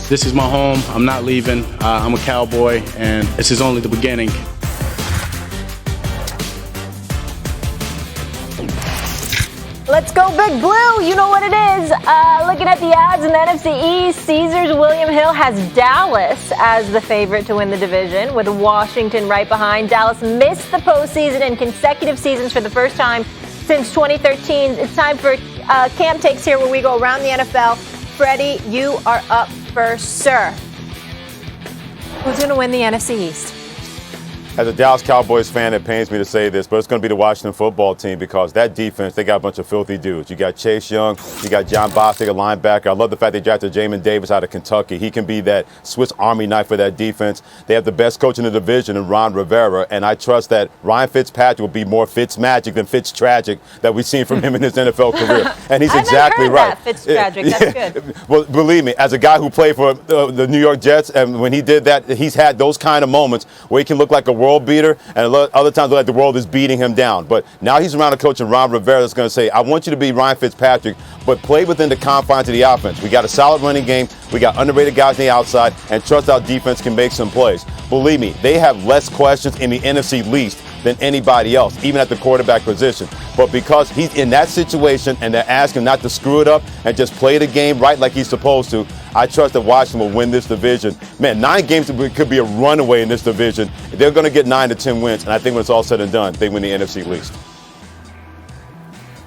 This is my home. I'm not leaving. I'm a Cowboy, and this is only the beginning. Let's go Big Blue. You know what it is. Looking at the odds in the NFC East, Caesars William Hill has Dallas as the favorite to win the division, with Washington right behind. Dallas missed the postseason in consecutive seasons for the first time since 2013. It's time for Camp Takes here, where we go around the NFL. Freddie, you are up first, sir. Who's going to win the NFC East? As a Dallas Cowboys fan, it pains me to say this, but it's going to be the Washington football team, because that defense, they got a bunch of filthy dudes. You got Chase Young, you got John Bostic, a linebacker. I love the fact they drafted Jamin Davis out of Kentucky. He can be that Swiss Army knife for that defense. They have the best coach in the division in Ron Rivera, and I trust that Ryan Fitzpatrick will be more Fitz-magic than Fitz-tragic that we've seen from him in his NFL career. And he's exactly right. Fitz-tragic, that's good. Well, believe me, as a guy who played for the New York Jets, and when he did that, he's had those kind of moments where he can look like a world beater, and other times like the world is beating him down. But now he's around a coach in Ron Rivera that's going to say, I want you to be Ryan Fitzpatrick, but play within the confines of the offense. We got a solid running game. We got underrated guys on the outside, and trust our defense can make some plays. Believe me, they have less questions in the NFC East than anybody else, even at the quarterback position. But because he's in that situation and they're asking him not to screw it up and just play the game right like he's supposed to, I trust that Washington will win this division. Man, 9 games could be a runaway in this division. They're going to get 9 to 10 wins, and I think when it's all said and done, they win the NFC East.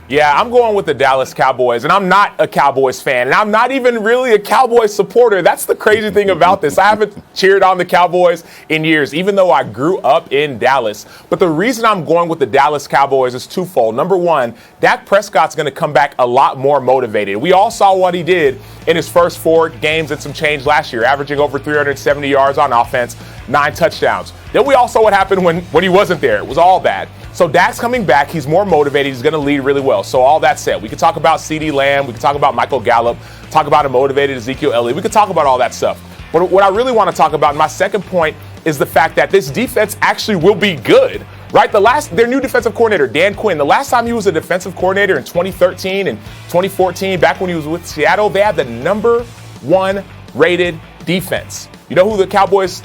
Yeah, I'm going with the Dallas Cowboys, and I'm not a Cowboys fan, and I'm not even really a Cowboys supporter. That's the crazy thing about this. I haven't cheered on the Cowboys in years, even though I grew up in Dallas. But the reason I'm going with the Dallas Cowboys is twofold. Number one, Dak Prescott's going to come back a lot more motivated. We all saw what he did in his first 4 games and some change last year, averaging over 370 yards on offense, 9 touchdowns. Then we all saw what happened when he wasn't there. It was all bad. So Dak's coming back. He's more motivated. He's going to lead really well. So all that said, we can talk about CeeDee Lamb. We can talk about Michael Gallup, talk about a motivated Ezekiel Elliott. We can talk about all that stuff. But what I really want to talk about, my second point, is the fact that this defense actually will be good. Right? Their new defensive coordinator, Dan Quinn, the last time he was a defensive coordinator in 2013 and 2014, back when he was with Seattle, they had the number 1 rated defense. You know who the Cowboys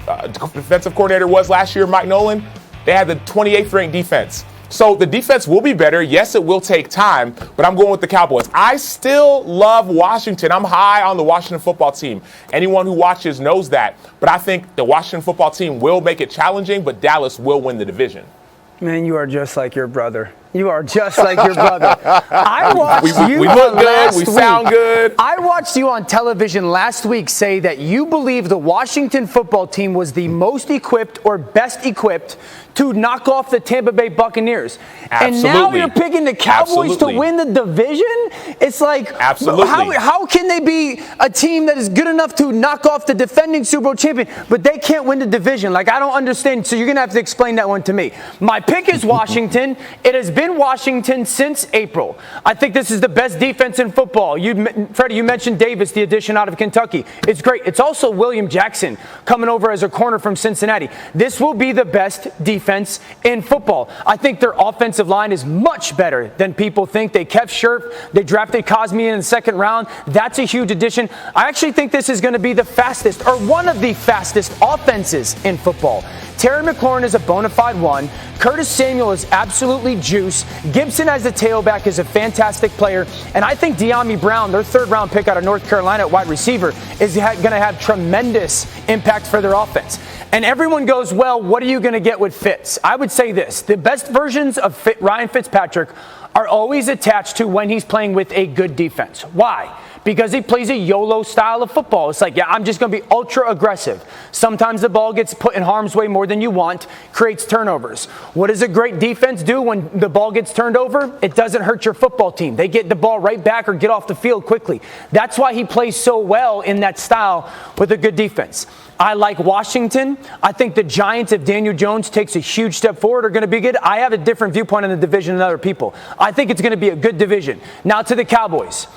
defensive coordinator was last year, Mike Nolan? They had the 28th ranked defense. So the defense will be better. Yes, it will take time, but I'm going with the Cowboys. I still love Washington. I'm high on the Washington football team. Anyone who watches knows that. But I think the Washington football team will make it challenging, but Dallas will win the division. Man, you are just like your brother. You are just like your brother. I watched you we look good. last We week. sound good. I watched you on television last week say that you believe the Washington football team was the most equipped or best equipped to knock off the Tampa Bay Buccaneers. Absolutely. And now you're picking the Cowboys to win the division? It's like, absolutely. How can they be a team that is good enough to knock off the defending Super Bowl champion, but they can't win the division? Like, I don't understand. So you're going to have to explain that one to me. My pick is Washington. It has been Washington since April. I think this is the best defense in football. Freddie, you mentioned Davis, the addition out of Kentucky. It's great. It's also William Jackson coming over as a corner from Cincinnati. This will be the best defense in football. I think their offensive line is much better than people think. They kept Scherf. They drafted Cosmi in the 2nd round. That's a huge addition. I actually think this is going to be the fastest, or one of the fastest offenses in football. Terry McLaurin is a bona fide one. Curtis Samuel is absolutely juice. Gibson as the tailback is a fantastic player. And I think De'Ami Brown, their 3rd round pick out of North Carolina at wide receiver, is going to have tremendous impact for their offense. And everyone goes, well, what are you going to get with Fitz? I would say this. The best versions of Ryan Fitzpatrick are always attached to when he's playing with a good defense. Why? Because he plays a YOLO style of football. It's like, yeah, I'm just going to be ultra aggressive. Sometimes the ball gets put in harm's way more than you want, creates turnovers. What does a great defense do when the ball gets turned over? It doesn't hurt your football team. They get the ball right back or get off the field quickly. That's why he plays so well in that style with a good defense. I like Washington. I think the Giants, if Daniel Jones takes a huge step forward, are going to be good. I have a different viewpoint on the division than other people. I think it's going to be a good division. Now to the Cowboys.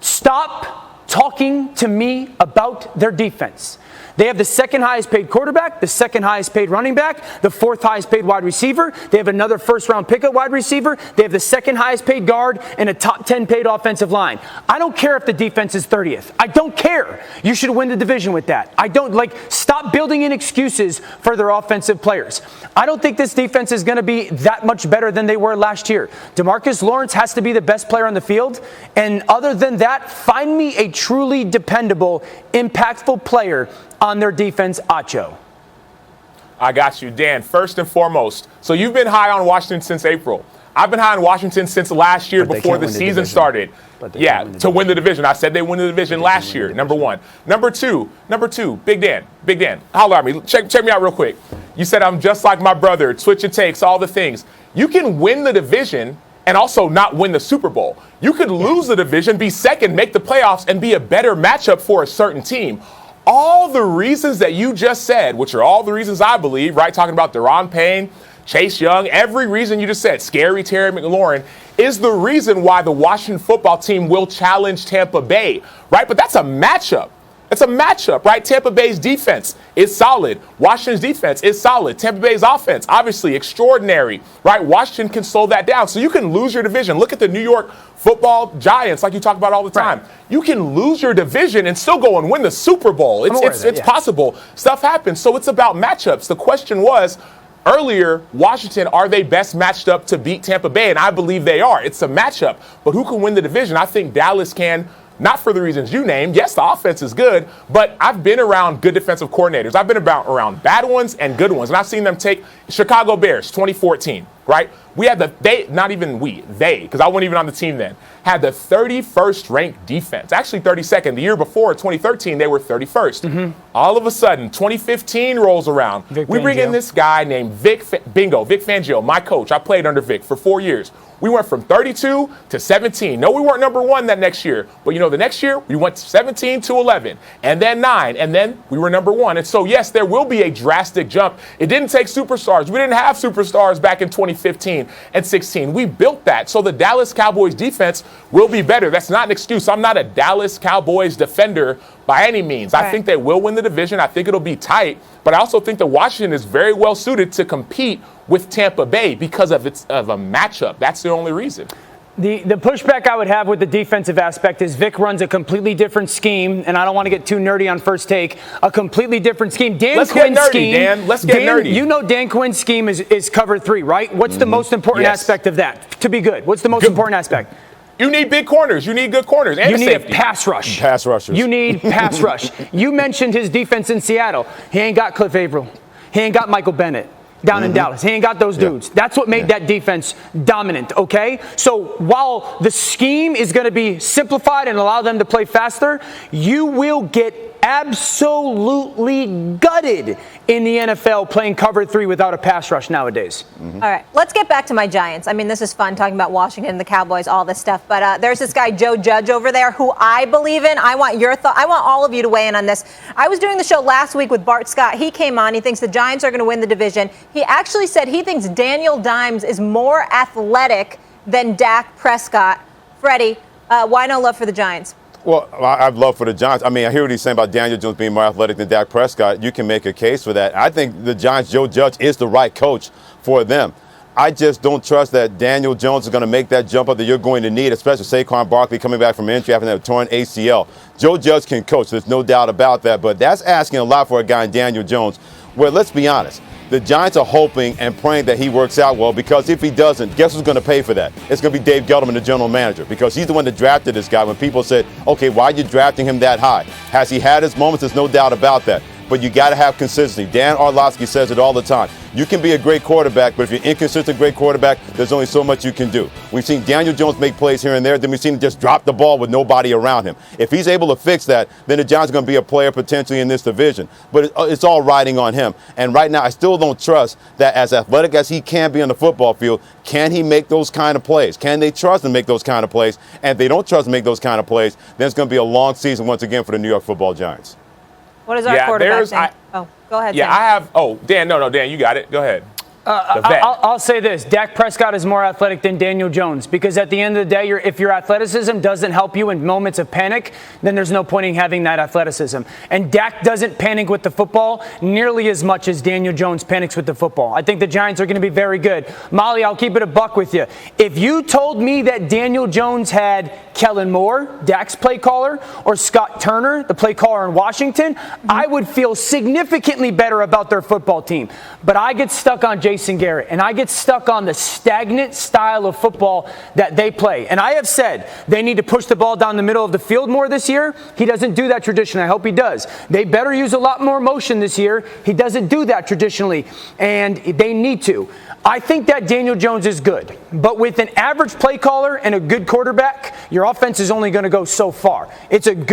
Stop talking to me about their defense. They have the second highest paid quarterback, the second highest paid running back, the fourth highest paid wide receiver. They have another first-round pick at wide receiver. They have the second highest paid guard and a top 10 paid offensive line. I don't care if the defense is 30th. I don't care. You should win the division with that. I don't stop building in excuses for their offensive players. I don't think this defense is going to be that much better than they were last year. DeMarcus Lawrence has to be the best player on the field. And other than that, find me a truly dependable, impactful player on their defense, Acho. I got you, Dan. First and foremost, so you've been high on Washington since April. I've been high on Washington since last year before the season started. Yeah, to win the division. I said they win the division last year, number one. Number two, Big Dan, holler at me. Check me out real quick. You said I'm just like my brother, switch and takes, all the things. You can win the division and also not win the Super Bowl. You could lose the division, be second, make the playoffs, and be a better matchup for a certain team. All the reasons that you just said, which are all the reasons I believe, right? Talking about Deron Payne, Chase Young, every reason you just said, scary Terry McLaurin, is the reason why the Washington football team will challenge Tampa Bay, right? But that's a matchup. It's a matchup, right? Tampa Bay's defense is solid. Washington's defense is solid. Tampa Bay's offense, obviously, extraordinary, right? Washington can slow that down. So you can lose your division. Look at the New York Football Giants, like you talk about all the time. Right. You can lose your division and still go and win the Super Bowl. It's possible. Stuff happens. So it's about matchups. The question was, earlier, Washington, are they best matched up to beat Tampa Bay? And I believe they are. It's a matchup. But who can win the division? I think Dallas can. Not for the reasons you named. Yes, the offense is good, but I've been around good defensive coordinators. I've been around bad ones and good ones, and I've seen them take Chicago Bears, 2014, right? We had because I wasn't even on the team then, had the 31st ranked defense, actually 32nd. The year before, 2013, they were 31st. Mm-hmm. All of a sudden, 2015 rolls around. We bring in this guy named Vic Fangio, my coach. I played under Vic for 4 years. We went from 32 to 17. No, we weren't number one that next year. But, the next year, we went 17 to 11, and then 9, and then we were number one. And so, yes, there will be a drastic jump. It didn't take superstars. We didn't have superstars back in 2015 and 16. We built that. So the Dallas Cowboys defense will be better. That's not an excuse. I'm not a Dallas Cowboys defender by any means. Right. I think they will win the division. I think it'll be tight. But I also think that Washington is very well suited to compete with Tampa Bay because of a matchup. That's the only reason. The pushback I would have with the defensive aspect is Vic runs a completely different scheme, and I don't want to get too nerdy on first take. A completely different scheme. Let's get nerdy. You know Dan Quinn's scheme is cover 3, right? What's the most important aspect of that to be good? What's the most important aspect? You need big corners. You need good corners. And you need safety. A pass rush. Pass rushers. You need pass rush. You mentioned his defense in Seattle. He ain't got Cliff Averill. He ain't got Michael Bennett down in Dallas. He ain't got those dudes. That's what made that defense dominant, okay? So while the scheme is going to be simplified and allow them to play faster, you will get absolutely gutted in the NFL playing cover 3 without a pass rush nowadays. Mm-hmm. All right, let's get back to my Giants. I mean, this is fun talking about Washington, the Cowboys, all this stuff. But there's this guy, Joe Judge, over there who I believe in. I want your thought. I want all of you to weigh in on this. I was doing the show last week with Bart Scott. He came on. He thinks the Giants are going to win the division. He actually said he thinks Daniel Dimes is more athletic than Dak Prescott. Freddie, why no love for the Giants? Well, I've love for the Giants. I mean, I hear what he's saying about Daniel Jones being more athletic than Dak Prescott. You can make a case for that. I think the Giants, Joe Judge, is the right coach for them. I just don't trust that Daniel Jones is going to make that jump up that you're going to need, especially Saquon Barkley coming back from injury after a torn ACL. Joe Judge can coach. There's no doubt about that. But that's asking a lot for a guy in Daniel Jones. Well, let's be honest. The Giants are hoping and praying that he works out well, because if he doesn't, guess who's going to pay for that? It's going to be Dave Gettleman, the general manager, because he's the one that drafted this guy. When people said, okay, why are you drafting him that high? Has he had his moments? There's no doubt about that. But you got to have consistency. Dan Orlovsky says it all the time. You can be a great quarterback, but if you're inconsistent great quarterback, there's only so much you can do. We've seen Daniel Jones make plays here and there, then we've seen him just drop the ball with nobody around him. If he's able to fix that, then the Giants are going to be a player potentially in this division. But it's all riding on him. And right now, I still don't trust that as athletic as he can be on the football field, can he make those kind of plays? Can they trust him to make those kind of plays? And if they don't trust him to make those kind of plays, then it's going to be a long season once again for the New York Football Giants. What is our quarterback think? Go ahead. Yeah, Sam. I have. Dan, no, Dan, you got it. Go ahead. The vet. I'll say this. Dak Prescott is more athletic than Daniel Jones because at the end of the day, if your athleticism doesn't help you in moments of panic, then there's no point in having that athleticism. And Dak doesn't panic with the football nearly as much as Daniel Jones panics with the football. I think the Giants are going to be very good. Molly, I'll keep it a buck with you. If you told me that Daniel Jones had Kellen Moore, Dak's play caller, or Scott Turner, the play caller in Washington, I would feel significantly better about their football team. But I get stuck on Jason Garrett, and I get stuck on the stagnant style of football that they play. And I have said they need to push the ball down the middle of the field more this year. He doesn't do that traditionally. I hope he does. They better use a lot more motion this year. He doesn't do that traditionally, and they need to. I think that Daniel Jones is good, but with an average play caller and a good quarterback, your offense is only going to go so far. It's a good